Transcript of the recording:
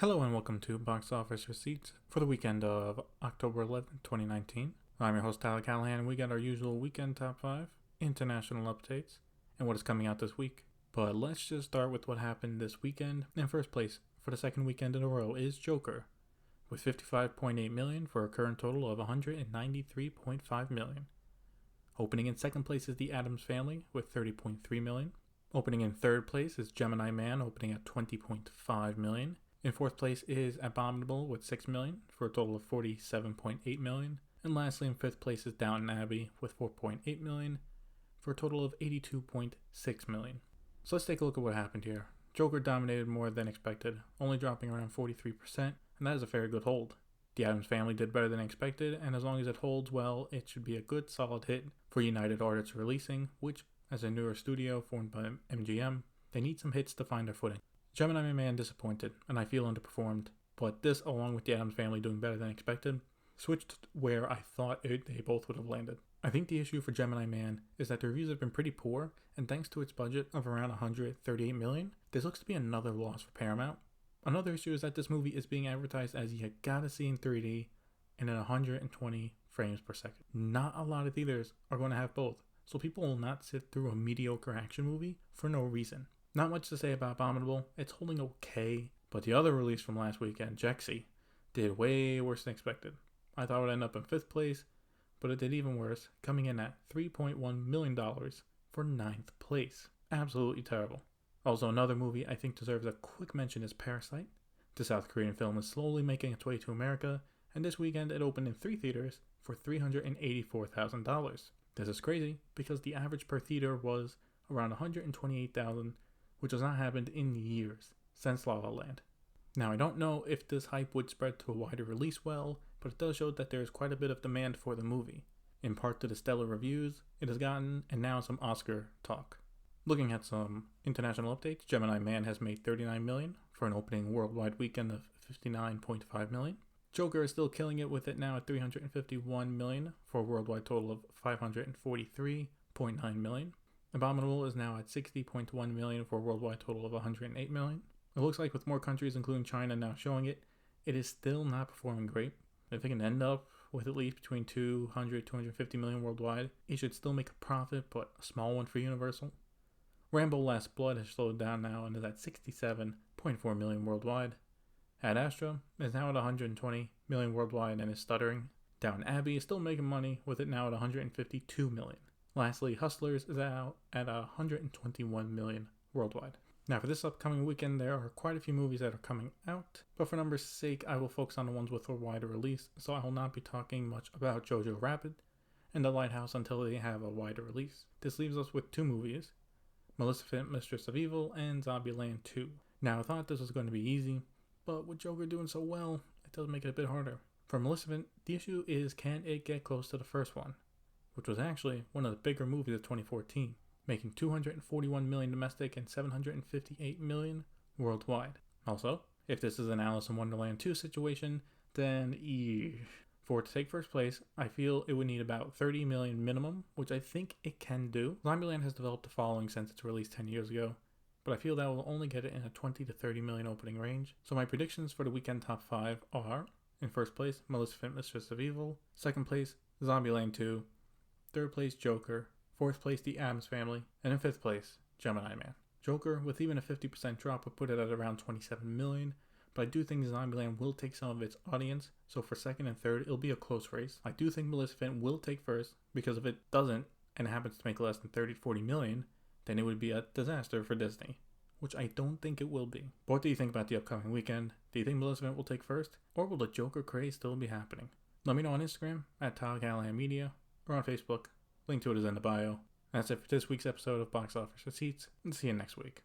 Hello and welcome to Box Office Receipts for the weekend of October 11th, 2019. I'm your host Tyler Callahan, and we got our usual weekend top 5, international updates, and what is coming out this week. But let's just start with what happened this weekend. In first place, for the second weekend in a row, is Joker, with $55.8 million for a current total of $193.5 million. Opening in second place is The Addams Family with $30.3 million. Opening in third place is Gemini Man, opening at $20.5 million. In fourth place is Abominable with $6 million for a total of $47.8 million. And lastly, in fifth place is Downton Abbey with $4.8 million for a total of $82.6 million. So let's take a look at what happened here. Joker dominated more than expected, only dropping around 43%, and that is a very good hold. The Addams Family did better than expected, and as long as it holds well, it should be a good solid hit for United Artists Releasing, which, as a newer studio formed by MGM, they need some hits to find their footing. Gemini Man disappointed, and I feel underperformed, but this, along with The Addams Family doing better than expected, switched where I thought they both would have landed. I think the issue for Gemini Man is that the reviews have been pretty poor, and thanks to its budget of around $138 million, this looks to be another loss for Paramount. Another issue is that this movie is being advertised as you gotta see in 3D and at 120 frames per second. Not a lot of theaters are going to have both, so people will not sit through a mediocre action movie for no reason. Not much to say about Abominable, it's holding okay, but the other release from last weekend, Jexy, did way worse than expected. I thought it would end up in 5th place, but it did even worse, coming in at $3.1 million for 9th place. Absolutely terrible. Also, another movie I think deserves a quick mention is Parasite. The South Korean film is slowly making its way to America, and this weekend it opened in 3 theaters for $384,000. This is crazy because the average per theater was around $128,000, which has not happened in years since La La Land. Now, I don't know if this hype would spread to a wider release well, but it does show that there is quite a bit of demand for the movie. In part to the stellar reviews it has gotten, and now some Oscar talk. Looking at some international updates, Gemini Man has made $39 million for an opening worldwide weekend of $59.5 million. Joker is still killing it with it now at $351 million for a worldwide total of $543.9 million. Abominable is now at $60.1 million for a worldwide total of $108 million. It looks like with more countries, including China, now showing it, it is still not performing great. If it can end up with at least between $200-250 million worldwide, it should still make a profit, but a small one for Universal. Rambo Last Blood has slowed down now and is at $67.4 million worldwide. Ad Astra is now at $120 million worldwide and is stuttering. Downton Abbey is still making money with it now at $152 million. Lastly, Hustlers is out at $121 million worldwide. Now, for this upcoming weekend, there are quite a few movies that are coming out, but for numbers' sake, I will focus on the ones with a wider release, so I will not be talking much about Jojo Rabbit and The Lighthouse until they have a wider release. This leaves us with 2 movies, Maleficent, Mistress of Evil, and Zombieland 2. Now, I thought this was going to be easy, but with Joker doing so well, it does make it a bit harder. For Maleficent, the issue is can it get close to the first one, which was actually one of the bigger movies of 2014, making $241 million domestic and $758 million worldwide. Also, if this is an Alice in Wonderland 2 situation, then for it to take first place, I feel it would need about $30 million minimum, which I think it can do. Zombieland has developed a following since its release 10 years ago, but I feel that will only get it in a $20 to $30 million opening range. So my predictions for the weekend top 5 are, in first place, Maleficent, Mistress of Evil; second place, Zombieland 2; third place, Joker; fourth place, The Addams Family; and in fifth place, Gemini Man. Joker, with even a 50% drop, would put it at around $27 million, but I do think Zombieland will take some of its audience, so for second and third, it'll be a close race. I do think Maleficent will take first, because if it doesn't, and happens to make less than $30 to $40 million, then it would be a disaster for Disney, which I don't think it will be. But what do you think about the upcoming weekend? Do you think Maleficent will take first, or will the Joker craze still be happening? Let me know on Instagram, at Tyler Callahan Media, or on Facebook. Link to it is in the bio. That's it for this week's episode of Box Office Receipts, and see you next week.